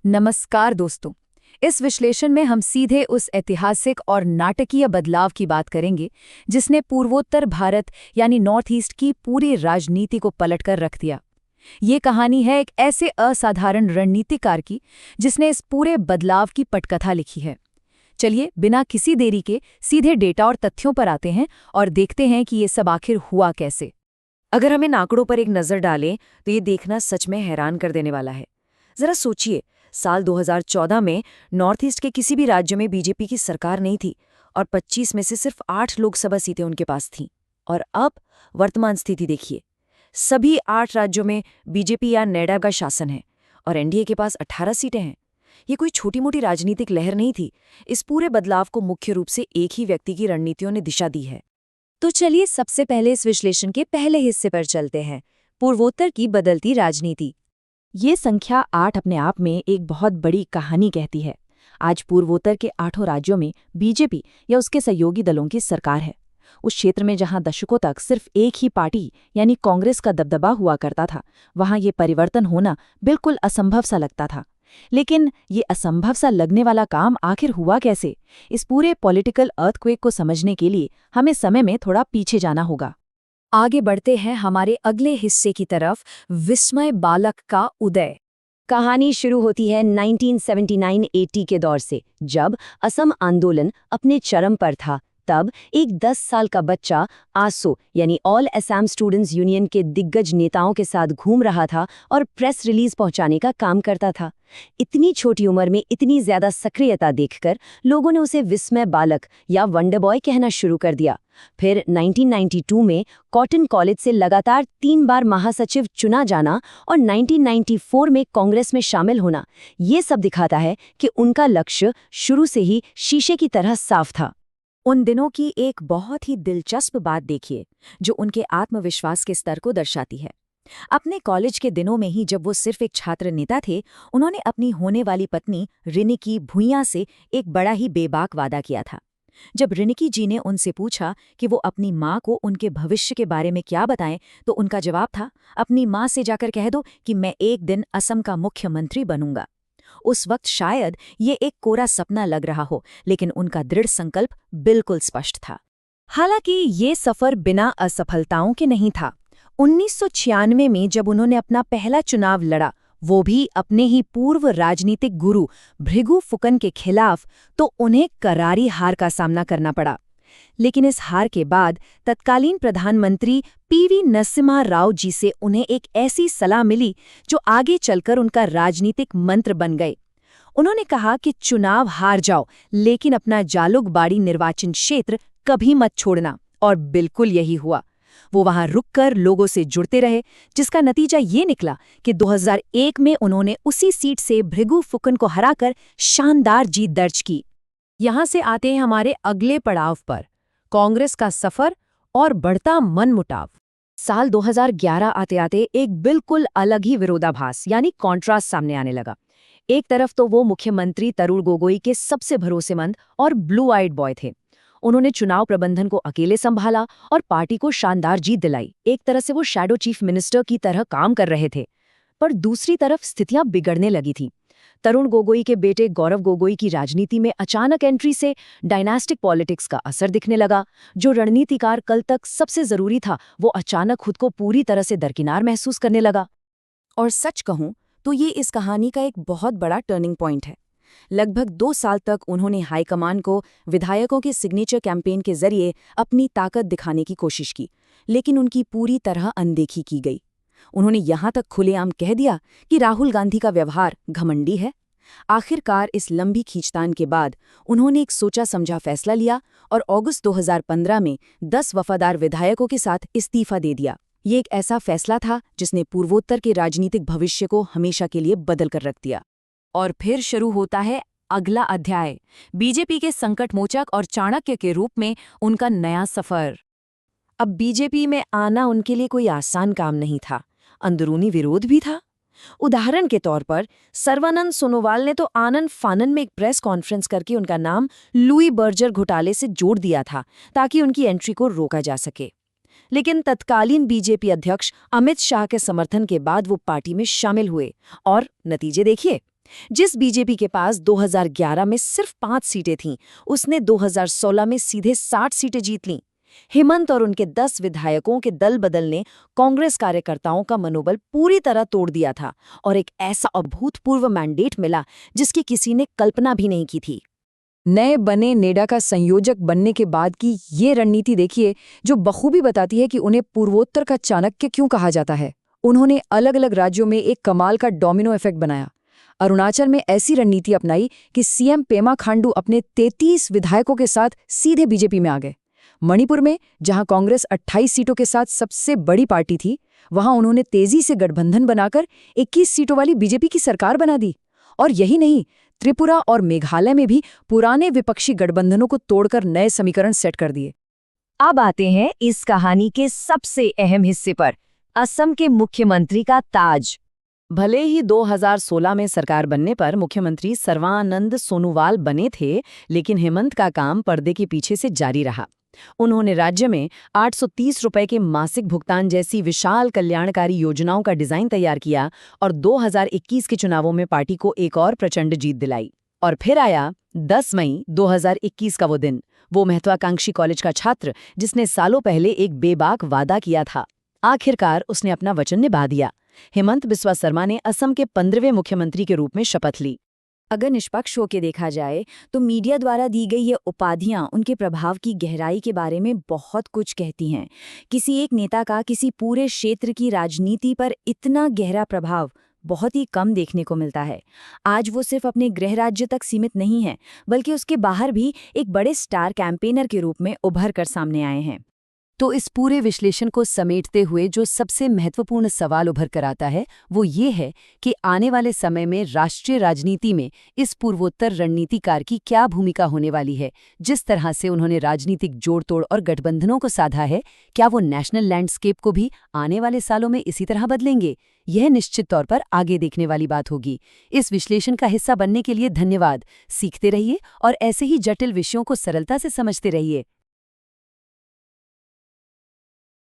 नमस्कार दोस्तों। इस विश्लेषण में हम सीधे उस ऐतिहासिक और नाटकीय बदलाव की बात करेंगे जिसने पूर्वोत्तर भारत यानी नॉर्थ ईस्ट की पूरी राजनीति को पलटकर रख दिया। ये कहानी है एक ऐसे असाधारण रणनीतिकार की जिसने इस पूरे बदलाव की पटकथा लिखी है। चलिए बिना किसी देरी के सीधे डेटा और तथ्यों पर आते हैं और देखते हैं कि ये सब आखिर हुआ कैसे। अगर हम इन आंकड़ों पर एक नज़र डालें तो ये देखना सच में हैरान कर देने वाला है। जरा सोचिए, साल 2014 में नॉर्थ ईस्ट के किसी भी राज्य में बीजेपी की सरकार नहीं थी और 25 में से सिर्फ 8 लोकसभा सीटें उनके पास थीं। और अब वर्तमान स्थिति देखिए, सभी 8 राज्यों में बीजेपी या नैडा का शासन है और एनडीए के पास 18 सीटें हैं। ये कोई छोटी मोटी राजनीतिक लहर नहीं थी। इस पूरे बदलाव को मुख्य रूप से एक ही व्यक्ति की रणनीतियों ने दिशा दी है। तो चलिए सबसे पहले इस विश्लेषण के पहले हिस्से पर चलते हैं, पूर्वोत्तर की बदलती राजनीति। ये संख्या 8 अपने आप में एक बहुत बड़ी कहानी कहती है। आज पूर्वोत्तर के 8 राज्यों में बीजेपी या उसके सहयोगी दलों की सरकार है। उस क्षेत्र में जहां दशकों तक सिर्फ एक ही पार्टी यानी कांग्रेस का दबदबा हुआ करता था, वहां ये परिवर्तन होना बिल्कुल असंभव सा लगता था। लेकिन ये असंभव सा लगने वाला काम आखिर हुआ कैसे? इस पूरे पॉलिटिकल अर्थक्वेक को समझने के लिए हमें समय में थोड़ा पीछे जाना होगा। आगे बढ़ते हैं हमारे अगले हिस्से की तरफ, विस्मय बालक का उदय। कहानी शुरू होती है 1979-80 के दौर से, जब असम आंदोलन अपने चरम पर था। तब एक 10 साल का बच्चा आसो यानी ऑल असम स्टूडेंट्स यूनियन के दिग्गज नेताओं के साथ घूम रहा था और प्रेस रिलीज पहुंचाने का काम करता था। इतनी छोटी उम्र में इतनी ज्यादा सक्रियता देखकर लोगों ने उसे विस्मय बालक या वंडर बॉय कहना शुरू कर दिया। फिर 1992 में कॉटन कॉलेज से लगातार 3 बार महासचिव चुना जाना और 1994 में कांग्रेस में शामिल होना, ये सब दिखाता है कि उनका लक्ष्य शुरू से ही शीशे की तरह साफ था। उन दिनों की एक बहुत ही दिलचस्प बात देखिए जो उनके आत्मविश्वास के स्तर को दर्शाती है। अपने कॉलेज के दिनों में ही जब वो सिर्फ एक छात्र नेता थे, उन्होंने अपनी होने वाली पत्नी रिनिकी भुइयां से एक बड़ा ही बेबाक वादा किया था। जब रिनिकी जी ने उनसे पूछा कि वो अपनी माँ को उनके भविष्य के बारे में क्या बताएं, तो उनका जवाब था, अपनी माँ से जाकर कह दो कि मैं एक दिन असम का मुख्यमंत्री बनूंगा। उस वक्त शायद ये एक कोरा सपना लग रहा हो, लेकिन उनका दृढ़ संकल्प बिल्कुल स्पष्ट था। हालांकि ये सफर बिना असफलताओं के नहीं था। 1996 में जब उन्होंने अपना पहला चुनाव लड़ा, वो भी अपने ही पूर्व राजनीतिक गुरु भृगु फुकन के खिलाफ, तो उन्हें करारी हार का सामना करना पड़ा। लेकिन इस हार के बाद तत्कालीन प्रधानमंत्री पीवी नरसिम्हा राव जी से उन्हें एक ऐसी सलाह मिली जो आगे चलकर उनका राजनीतिक मंत्र बन गए। उन्होंने कहा कि चुनाव हार जाओ, लेकिन अपना जालुकबाड़ी निर्वाचन क्षेत्र कभी मत छोड़ना। और बिल्कुल यही हुआ। वो वहां रुककर लोगों से जुड़ते रहे, जिसका नतीजा ये निकला कि 2001 में उन्होंने उसी सीट से भृगु फुकन को हराकर शानदार जीत दर्ज की। यहां से आते हैं हमारे अगले पड़ाव पर, कांग्रेस का सफर और बढ़ता मनमुटाव। साल 2011 आते आते एक बिल्कुल अलग ही विरोधाभास यानी कॉन्ट्रास्ट सामने आने लगा। एक तरफ तो वो मुख्यमंत्री तरुण गोगोई के सबसे भरोसेमंद और ब्लू आइड बॉय थे। उन्होंने चुनाव प्रबंधन को अकेले संभाला और पार्टी को शानदार जीत दिलाई। एक तरह से वो शैडो चीफ मिनिस्टर की तरह काम कर रहे थे। पर दूसरी तरफ स्थितियां बिगड़ने लगी थी। तरुण गोगोई के बेटे गौरव गोगोई की राजनीति में अचानक एंट्री से डायनास्टिक पॉलिटिक्स का असर दिखने लगा। जो रणनीतिकार कल तक सबसे जरूरी था, वो अचानक खुद को पूरी तरह से दरकिनार महसूस करने लगा। और सच कहूं तो ये इस कहानी का एक बहुत बड़ा टर्निंग पॉइंट है। लगभग 2 साल तक उन्होंने हाईकमान को विधायकों के सिग्नेचर कैंपेन के जरिए अपनी ताकत दिखाने की कोशिश की, लेकिन उनकी पूरी तरह अनदेखी की गई। उन्होंने यहां तक खुलेआम कह दिया कि राहुल गांधी का व्यवहार घमंडी है। आखिरकार इस लंबी खींचतान के बाद उन्होंने एक सोचा समझा फैसला लिया और अगस्त 2015 में 10 वफादार विधायकों के साथ इस्तीफा दे दिया। ये एक ऐसा फैसला था जिसने पूर्वोत्तर के राजनीतिक भविष्य को हमेशा के लिए बदल कर रख दिया। और फिर शुरू होता है अगला अध्याय, बीजेपी के संकटमोचक और चाणक्य के रूप में उनका नया सफर। अब बीजेपी में आना उनके लिए कोई आसान काम नहीं था। अंदरूनी विरोध भी था। उदाहरण के तौर पर सर्वानंद सोनोवाल ने तो आनंद फानन में एक प्रेस कॉन्फ्रेंस करके उनका नाम लुई बर्जर घोटाले से जोड़ दिया था ताकि उनकी एंट्री को रोका जा सके। लेकिन तत्कालीन बीजेपी अध्यक्ष अमित शाह के समर्थन के बाद वो पार्टी में शामिल हुए और नतीजे देखिए। जिस बीजेपी के पास 2011 में सिर्फ 5 सीटें थीं, उसने 2016 में सीधे 60 सीटें जीत लीं। हेमंत और उनके 10 विधायकों के दल बदल ने कांग्रेस कार्यकर्ताओं का मनोबल पूरी तरह तोड़ दिया था और एक ऐसा अभूतपूर्व मैंडेट मिला जिसकी किसी ने कल्पना भी नहीं की थी। नए बने नेडा का संयोजक बनने के बाद की ये रणनीति देखिए, जो बखूबी बताती है कि उन्हें पूर्वोत्तर का चाणक्य क्यों कहा जाता है। उन्होंने अलग अलग राज्यों में एक कमाल का डोमिनो इफेक्ट बनाया। अरुणाचल में ऐसी रणनीति अपनाई कि सीएम पेमा खांडू अपने 33 विधायकों के साथ सीधे बीजेपी में आ गए। मणिपुर में, जहां कांग्रेस 28 सीटों के साथ सबसे बड़ी पार्टी थी, वहां उन्होंने तेजी से गठबंधन बनाकर 21 सीटों वाली बीजेपी की सरकार बना दी। और यही नहीं, त्रिपुरा और मेघालय में भी पुराने विपक्षी गठबंधनों को तोड़कर नए समीकरण सेट कर दिए। अब आते हैं इस कहानी के सबसे अहम हिस्से पर, असम के मुख्यमंत्री का ताज। भले ही 2016 में सरकार बनने पर मुख्यमंत्री सर्बानंद सोनोवाल बने थे, लेकिन हेमंत का काम पर्दे के पीछे से जारी रहा। उन्होंने राज्य में 830 रुपए के मासिक भुगतान जैसी विशाल कल्याणकारी योजनाओं का डिजाइन तैयार किया और 2021 के चुनावों में पार्टी को एक और प्रचंड जीत दिलाई। और फिर आया 10 मई 2021 का वो दिन, वो महत्वाकांक्षी कॉलेज का छात्र जिसने सालों पहले एक बेबाक वादा किया था। आखिरकार उसने अपना वचन निभा दिया। हेमंत बिस्वा शर्मा ने असम के 15वें मुख्यमंत्री के रूप में शपथ ली। अगर निष्पक्ष होकर देखा जाए तो मीडिया द्वारा दी गई ये उपाधियां उनके प्रभाव की गहराई के बारे में बहुत कुछ कहती हैं। किसी एक नेता का किसी पूरे क्षेत्र की राजनीति पर इतना गहरा प्रभाव बहुत ही कम देखने को मिलता है। आज वो सिर्फ अपने गृह राज्य तक सीमित नहीं है, बल्कि उसके बाहर भी एक बड़े स्टार कैंपेनर के रूप में उभर कर सामने आए हैं। तो इस पूरे विश्लेषण को समेटते हुए जो सबसे महत्वपूर्ण सवाल उभर कर आता है वो ये है कि आने वाले समय में राष्ट्रीय राजनीति में इस पूर्वोत्तर रणनीतिकार की क्या भूमिका होने वाली है। जिस तरह से उन्होंने राजनीतिक जोड़-तोड़ और गठबंधनों को साधा है, क्या वो नेशनल लैंडस्केप को भी आने वाले सालों में इसी तरह बदलेंगे? यह निश्चित तौर पर आगे देखने वाली बात होगी। इस विश्लेषण का हिस्सा बनने के लिए धन्यवाद। सीखते रहिए और ऐसे ही जटिल विषयों को सरलता से समझते रहिए।